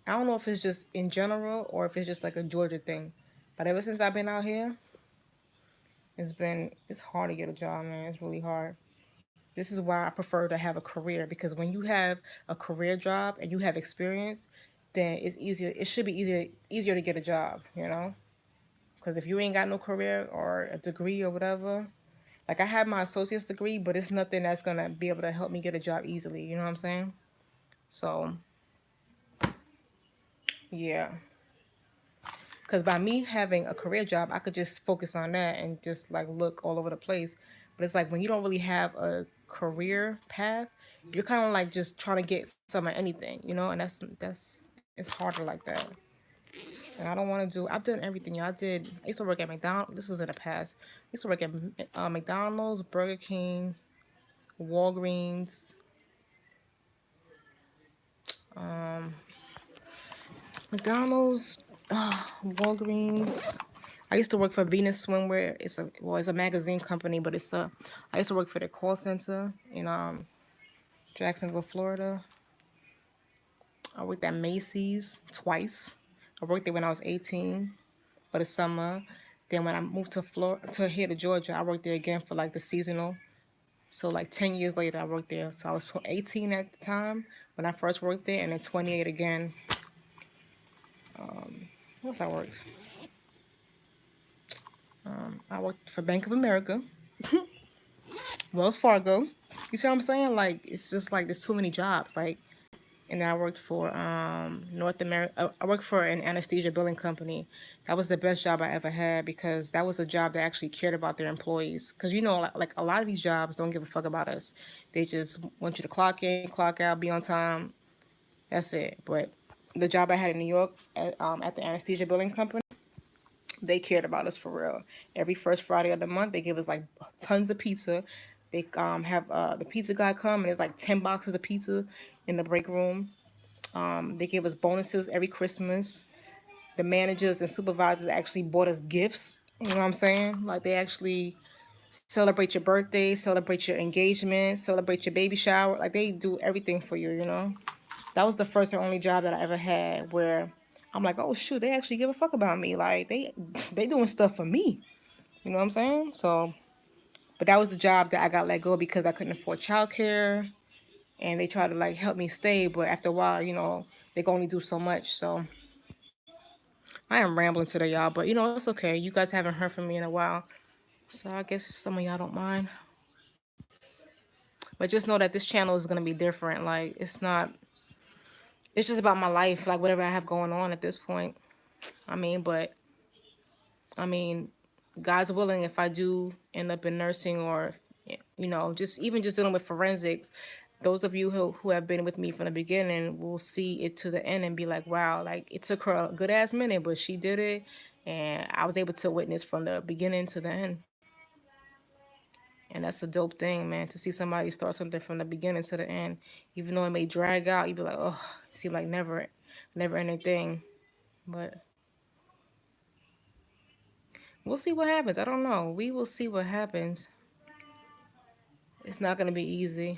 I don't know if it's just in general or if it's just like a Georgia thing. But ever since I've been out here, it's hard to get a job, man. It's really hard. This is why I prefer to have a career, because when you have a career job and you have experience, then it's easier. It should be easier to get a job. Because if you ain't got no career or a degree or whatever, like, I have my associate's degree, but it's nothing that's gonna be able to help me get a job easily. You know what I'm saying? So yeah, because by me having a career job, I could just focus on that and just like look all over the place. But it's like when you don't really have a career path, you're kind of like just trying to get some of anything, and that's it's harder like that. And I don't want to do. I've done everything. I did. I used to work at McDonald's. This was in the past. I used to work at McDonald's, Burger King, Walgreens, um, McDonald's, Walgreens. I used to work for Venus Swimwear. It's a magazine company, but I used to work for the call center in Jacksonville, Florida. I worked at Macy's twice. I worked there when I was 18 for the summer. Then when I moved to here to Georgia, I worked there again for like the seasonal. So like 10 years later, I worked there. So I was 18 at the time when I first worked there, and then 28 again. What else I worked? I worked for Bank of America, Wells Fargo. You see what I'm saying? Like, it's just like there's too many jobs. Like, and I worked for North America. I worked for an anesthesia billing company. That was the best job I ever had because that was a job that actually cared about their employees. Because you know, like a lot of these jobs don't give a fuck about us. They just want you to clock in, clock out, be on time. That's it. But the job I had in New York at the anesthesia billing company, they cared about us for real. Every first Friday of the month, they give us like tons of pizza. They have the pizza guy come and there's like 10 boxes of pizza in the break room. They give us bonuses every Christmas. The managers and supervisors actually bought us gifts. You know what I'm saying? Like they actually celebrate your birthday, celebrate your engagement, celebrate your baby shower. Like they do everything for you, you know? That was the first and only job that I ever had where I'm like, oh shoot, they actually give a fuck about me. Like they doing stuff for me. You know what I'm saying? So, but that was the job that I got let go because I couldn't afford childcare, and they tried to like help me stay, but after a while, you know, they can only do so much. So I am rambling today, y'all, but you know, it's okay. You guys haven't heard from me in a while, so I guess some of y'all don't mind. But just know that this channel is gonna be different. Like it's not. It's just about my life, like whatever I have going on at this point. But I mean, God's willing, if I do end up in nursing or, you know, just even just dealing with forensics, those of you who have been with me from the beginning will see it to the end and be like, wow, like it took her a good ass minute, but she did it. And I was able to witness from the beginning to the end. And that's a dope thing, man, to see somebody start something from the beginning to the end. Even though it may drag out, you'd be like, oh, it seemed like never anything. But we'll see what happens. I don't know. We will see what happens. It's not going to be easy.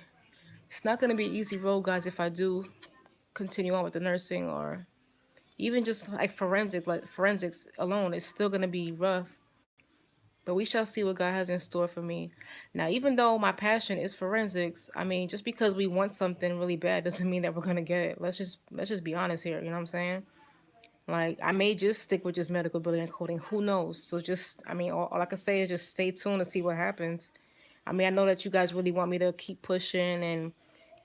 It's not going to be an easy road, guys, if I do continue on with the nursing or even just like forensics alone. It's still going to be rough. But we shall see what God has in store for me. Now, even though my passion is forensics, I mean, just because we want something really bad doesn't mean that we're going to get it. Let's just be honest here. You know what I'm saying? Like, I may just stick with just medical billing and coding. Who knows? So just, I mean, all I can say is just stay tuned to see what happens. I mean, I know that you guys really want me to keep pushing and,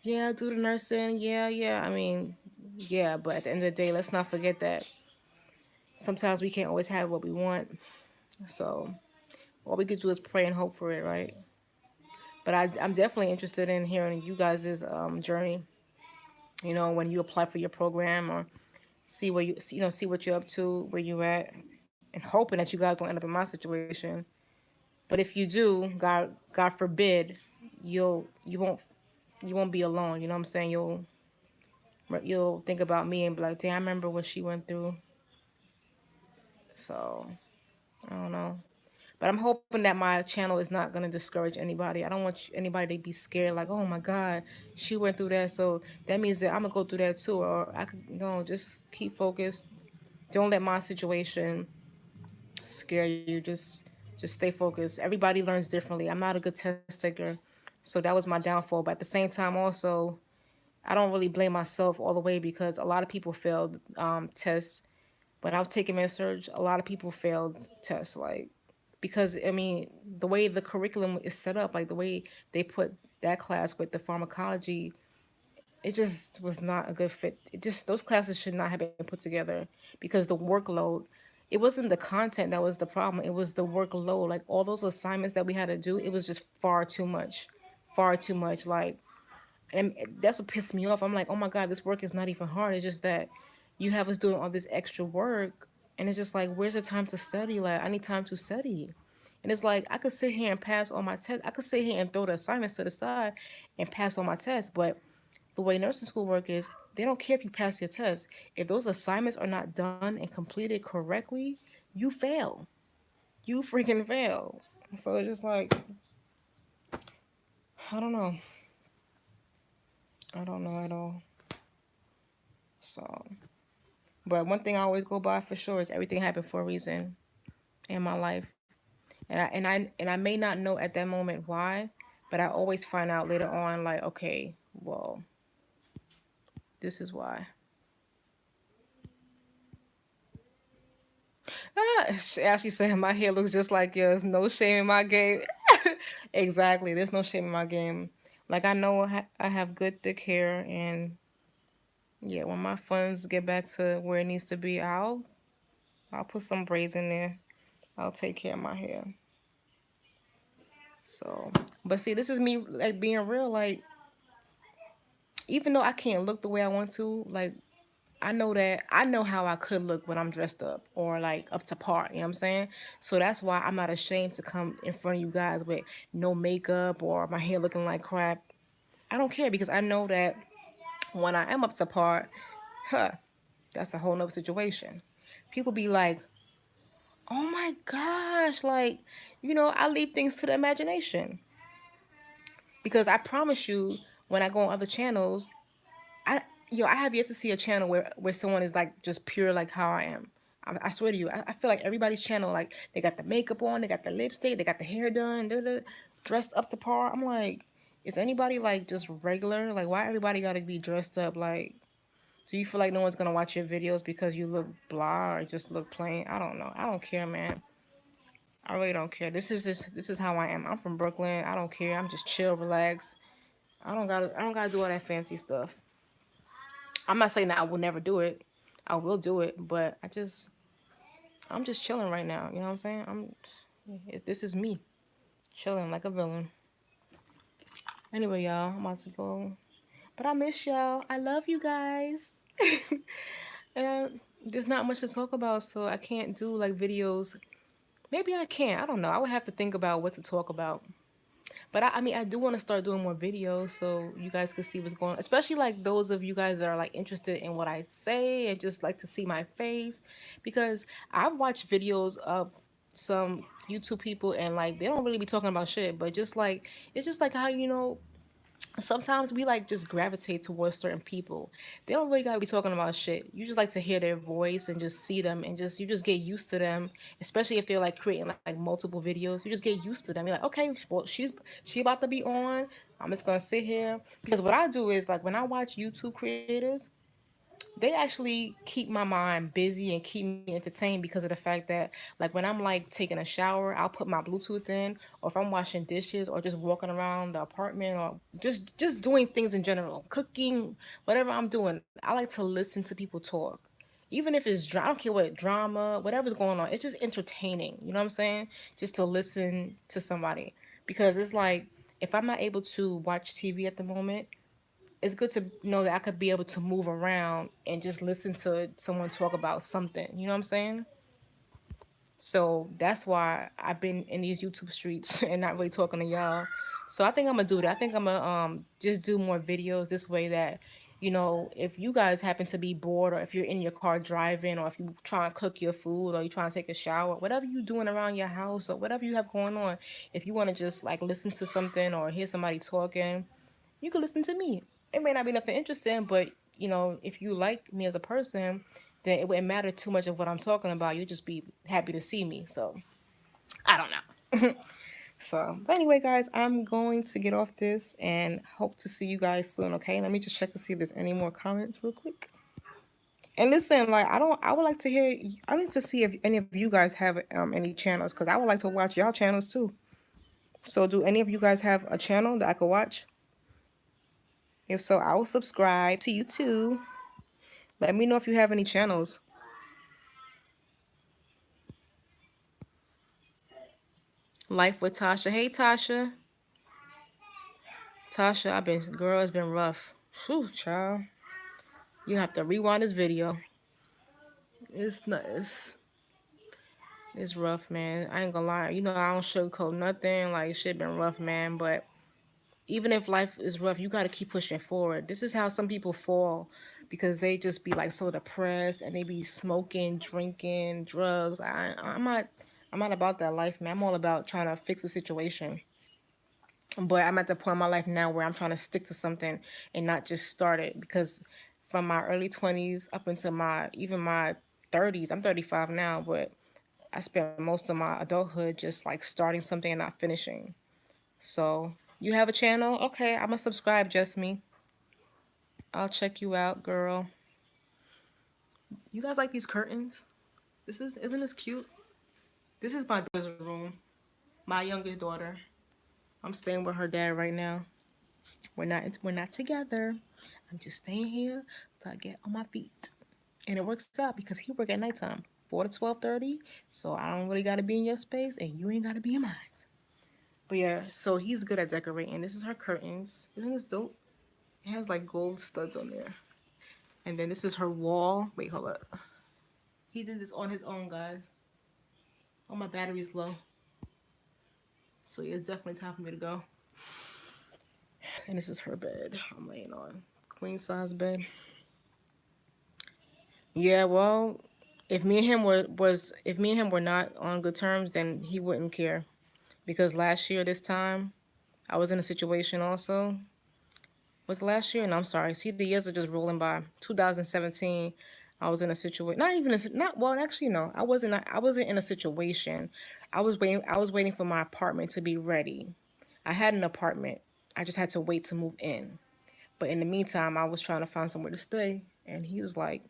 yeah, do the nursing. Yeah. I mean, yeah, but at the end of the day, let's not forget that sometimes we can't always have what we want. So all we could do is pray and hope for it, right? But I'm definitely interested in hearing you guys' journey. You know, when you apply for your program or see where see what you're up to, where you at, and hoping that you guys don't end up in my situation. But if you do, God forbid, you won't be alone. You know what I'm saying? You'll think about me and be like, damn, I remember what she went through. So I don't know. But I'm hoping that my channel is not going to discourage anybody. I don't want anybody to be scared like, oh my God, she went through that. So that means that I'm going to go through that too. Or I could, just keep focused. Don't let my situation scare you. Just stay focused. Everybody learns differently. I'm not a good test taker. So that was my downfall. But at the same time also, I don't really blame myself all the way because a lot of people failed tests. When I was taking med-surg, a lot of people failed tests. Like, because I mean, the way the curriculum is set up, like the way they put that class with the pharmacology, it just was not a good fit. Those classes should not have been put together because the workload, it wasn't the content that was the problem. It was the workload. Like all those assignments that we had to do, it was just far too much. Like, and that's what pissed me off. I'm like, oh my God, this work is not even hard. It's just that you have us doing all this extra work. And it's just like, where's the time to study? Like, I need time to study. And it's like, I could sit here and pass all my tests. I could sit here and throw the assignments to the side and pass all my tests. But the way nursing school work is, they don't care if you pass your test. If those assignments are not done and completed correctly, you fail. You freaking fail. So it's just like, I don't know. I don't know at all. So, but one thing I always go by for sure is everything happened for a reason in my life. And I may not know at that moment why, but I always find out later on, like, okay, well, this is why. Ashley saying my hair looks just like yours. No shame in my game. Exactly. There's no shame in my game. Like, I know I have good thick hair, and Yeah, when my funds get back to where it needs to be, I'll put some braids in there. I'll take care of my hair. So, but see, this is me like being real. Like, even though I can't look the way I want to, like, I know how I could look when I'm dressed up or like up to par, you know what I'm saying? So that's why I'm not ashamed to come in front of you guys with no makeup or my hair looking like crap. I don't care because I know that when I am up to par, huh, that's a whole nother situation. People be like, oh my gosh, like, I leave things to the imagination. Because I promise you, when I go on other channels, I have yet to see a channel where someone is like just pure like how I am. I swear to you, I feel like everybody's channel, like they got the makeup on, they got the lipstick, they got the hair done, dressed up to par. I'm like, is anybody like just regular? Like, why everybody got to be dressed up? Like, do you feel like no one's gonna watch your videos because you look blah or just look plain? I don't know. I don't care, man. I really don't care. This is how I am. I'm from Brooklyn. I don't care. I'm just chill, relax. I don't gotta do all that fancy stuff. I'm not saying that I will never do it. I will do it, but I'm just chilling right now. You know what I'm saying? This is me chilling like a villain. Anyway, y'all, I'm about to go, but I miss y'all. I love you guys. And there's not much to talk about, so I can't do like videos. Maybe I can. I don't know. I would have to think about what to talk about. But I mean, I do want to start doing more videos so you guys can see what's going on. Especially like those of you guys that are like interested in what I say and just like to see my face. Because I've watched videos of some YouTube people and like they don't really be talking about shit. But just like, it's just like how, sometimes we like just gravitate towards certain people. They don't really gotta be talking about shit. You just like to hear their voice and just see them and just you just get used to them. Especially if they're like creating like multiple videos, you just get used to them. You're like, okay, well she about to be on. I'm just gonna sit here because what I do is like when I watch YouTube creators, they actually keep my mind busy and keep me entertained because of the fact that like when I'm like taking a shower, I'll put my Bluetooth in, or if I'm washing dishes or just walking around the apartment or just doing things in general, cooking, whatever I'm doing, I like to listen to people talk. Even if it's I don't care what drama, whatever's going on, it's just entertaining. You know what I'm saying? Just to listen to somebody because it's like if I'm not able to watch TV at the moment, it's good to know that I could be able to move around and just listen to someone talk about something. You know what I'm saying? So that's why I've been in these YouTube streets and not really talking to y'all. So I think I'm gonna do that. I think I'm gonna just do more videos this way that if you guys happen to be bored or if you're in your car driving or if you trying to cook your food or you trying to take a shower, whatever you doing around your house or whatever you have going on, if you want to just like listen to something or hear somebody talking, you can listen to me. It may not be nothing interesting, but if you like me as a person, then it wouldn't matter too much of what I'm talking about. You'd just be happy to see me. So I don't know. So, but anyway, guys, I'm going to get off this and hope to see you guys soon. Okay, let me just check to see if there's any more comments real quick. And listen, like I would like to hear. I need to see if any of you guys have any channels because I would like to watch y'all channels too. So, do any of you guys have a channel that I could watch? If so, I will subscribe to you too. Let me know if you have any channels. Life with Tasha. Hey, Tasha. Tasha, girl, it's been rough. Whew, child. You have to rewind this video. It's not, it's rough, man. I ain't gonna lie. I don't sugarcoat nothing. Like, shit been rough, man. But even if life is rough, you gotta keep pushing forward. This is how some people fall because they just be like so depressed and they be smoking, drinking, drugs. I'm not about that life, man. I'm all about trying to fix the situation. But I'm at the point in my life now where I'm trying to stick to something and not just start it because from my early 20s up into my 30s, I'm 35 now, but I spent most of my adulthood just like starting something and not finishing. So you have a channel? Okay, I'm gonna subscribe, just me. I'll check you out, girl. You guys like these curtains? Isn't this cute? This is my daughter's room. My youngest daughter. I'm staying with her dad right now. We're not together. I'm just staying here so I get on my feet. And it works out because he work at nighttime, 4 to 12:30. So I don't really gotta be in your space, and you ain't gotta be in mine. But yeah, so he's good at decorating. This is her curtains. Isn't this dope? It has like gold studs on there. And then this is her wall. Wait, hold up. He did this on his own, guys. Oh, my battery's low. So yeah, it's definitely time for me to go. And this is her bed I'm laying on. Queen size bed. Yeah, well, if me and him were not on good terms, then he wouldn't care. Because last year this time, I was in a situation also. Was it last year? No, I'm sorry. See, the years are just rolling by. 2017, I was in a situation. Not even not well. Actually, no. I wasn't. I wasn't in a situation. I was waiting. I was waiting for my apartment to be ready. I had an apartment. I just had to wait to move in. But in the meantime, I was trying to find somewhere to stay, and he was like,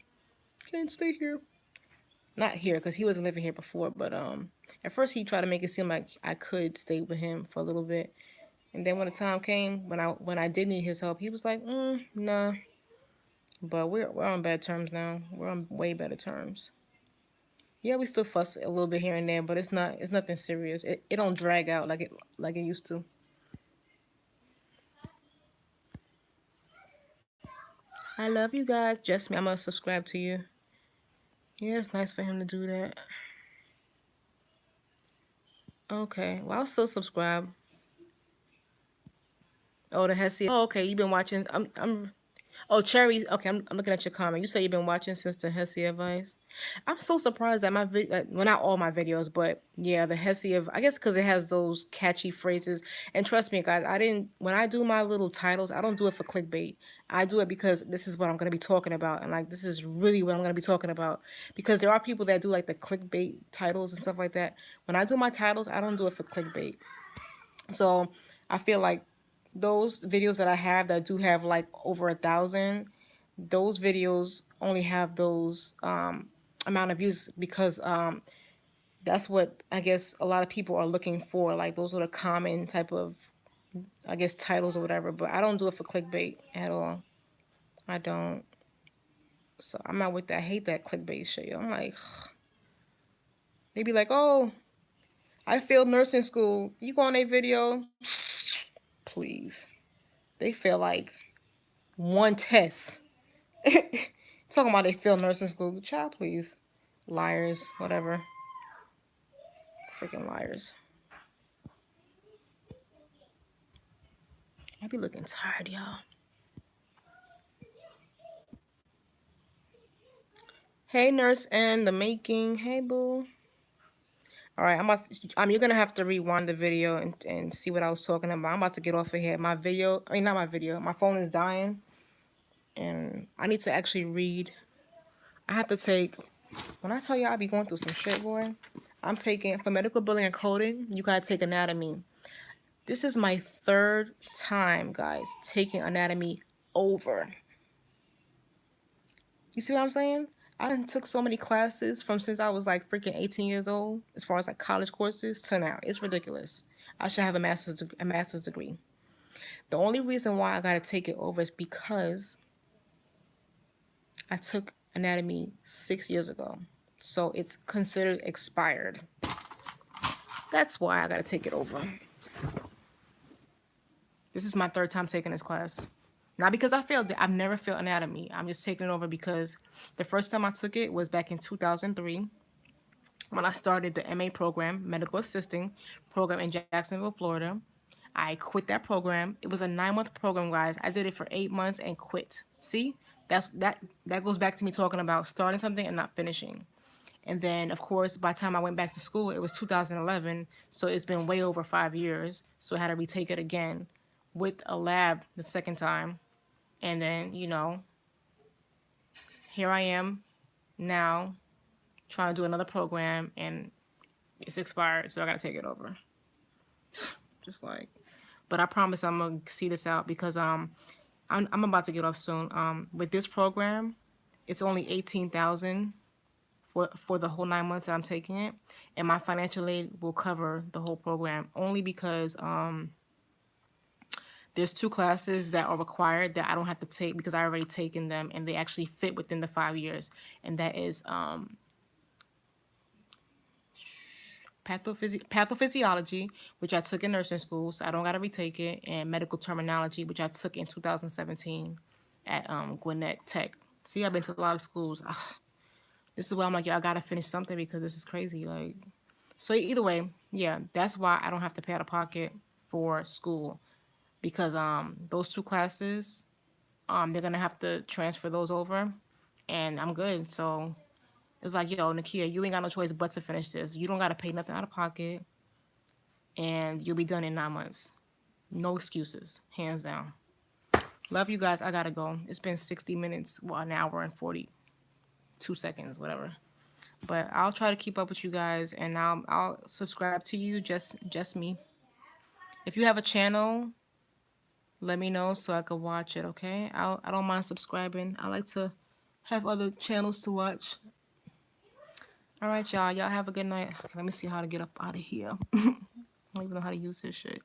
"Can't stay here." Not here, because he wasn't living here before. But at first he tried to make it seem like I could stay with him for a little bit. And then when the time came, when I did need his help, he was like, nah. But we're on bad terms now. We're on way better terms. Yeah, we still fuss a little bit here and there, but it's nothing serious. It don't drag out like it used to. I love you guys. Just me, I'm gonna subscribe to you. Yeah, it's nice for him to do that. Okay, well I'll still subscribe. Oh, the Hessie. Oh, okay, you've been watching. Oh, Cherry. Okay, I'm looking at your comment. You say you've been watching since the Hessie advice. I'm so surprised that well, not all my videos, but yeah, the Hessie of, I guess because it has those catchy phrases. And trust me, guys, when I do my little titles, I don't do it for clickbait. I do it because this is what I'm going to be talking about. And like, this is really what I'm going to be talking about. Because there are people that do like the clickbait titles and stuff like that. When I do my titles, I don't do it for clickbait. So I feel like those videos that I have that do have like over 1,000, those videos only have those amount of views because that's what I guess a lot of people are looking for. Like those are the common type of, I guess, titles or whatever. But I don't do it for clickbait at all. I don't. So I'm not with that. I hate that clickbait shit. Yo. I'm like, they be like, oh, I failed nursing school. You go on a video? Please. They fail like one test. Talking about they failed nursing school. Child, please. Liars, whatever. Freaking liars. I be looking tired, y'all. Hey, nurse and the making. Hey, boo. All right, you're gonna have to rewind the video and see what I was talking about. I'm about to get off of here. My phone is dying, and I need to actually read. I have to take. When I tell you I be going through some shit, boy, I'm taking for medical billing and coding. You gotta take anatomy. This is my 3rd time, guys, taking anatomy over. You see what I'm saying? I done took so many classes from since I was like freaking 18 years old, as far as like college courses to now. It's ridiculous. I should have a master's degree. The only reason why I gotta take it over is because I took anatomy 6 years ago. So it's considered expired. That's why I gotta take it over. This is my 3rd time taking this class. Not because I failed it. I've never failed anatomy. I'm just taking it over because the first time I took it was back in 2003 when I started the MA program, Medical Assisting program in Jacksonville, Florida. I quit that program. It was a 9-month program, guys. I did it for 8 months and quit. See? That goes back to me talking about starting something and not finishing. And then, of course, by the time I went back to school, it was 2011. So it's been way over 5 years. So I had to retake it again with a lab the 2nd time. And then, you know, here I am now trying to do another program and it's expired. So I got to take it over. Just like, but I promise I'm going to see this out because I'm about to get off soon. With this program, it's only $18,000 for the whole 9 months that I'm taking it. And my financial aid will cover the whole program only because there's 2 classes that are required that I don't have to take because I already taken them and they actually fit within the 5 years. And that is pathophysiology, which I took in nursing school, so I don't got to retake it, and medical terminology, which I took in 2017 at Gwinnett Tech. See, I've been to a lot of schools. Ugh. This is why I'm like, yo, I got to finish something because this is crazy. Like, so either way, yeah, that's why I don't have to pay out of pocket for school because those 2 classes, they're going to have to transfer those over and I'm good. So it's like, yo, Nakia, you ain't got no choice but to finish this. You don't got to pay nothing out of pocket and you'll be done in 9 months. No excuses, hands down. Love you guys. I got to go. It's been 60 minutes, well, an hour and 42 seconds, whatever. But I'll try to keep up with you guys and I'll subscribe to you, just me. If you have a channel, let me know so I can watch it, okay? I don't mind subscribing. I like to have other channels to watch. All right, y'all. Y'all have a good night. Okay, let me see how to get up out of here. I don't even know how to use this shit.